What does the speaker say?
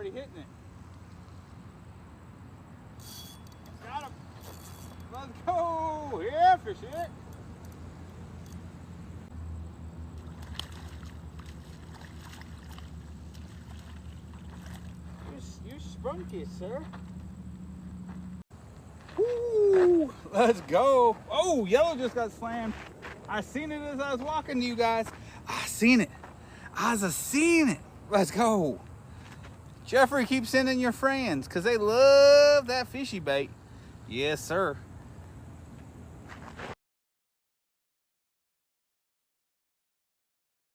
already hitting it. Got him. Let's go. Yeah, fish it. You're spunky, sir. Woo! Let's go. Oh, yellow just got slammed. I seen it as I was walking to you guys. I seen it. I seen it. Let's go. Jeffrey, keep sending your friends because they love that fishy bait. Yes, sir.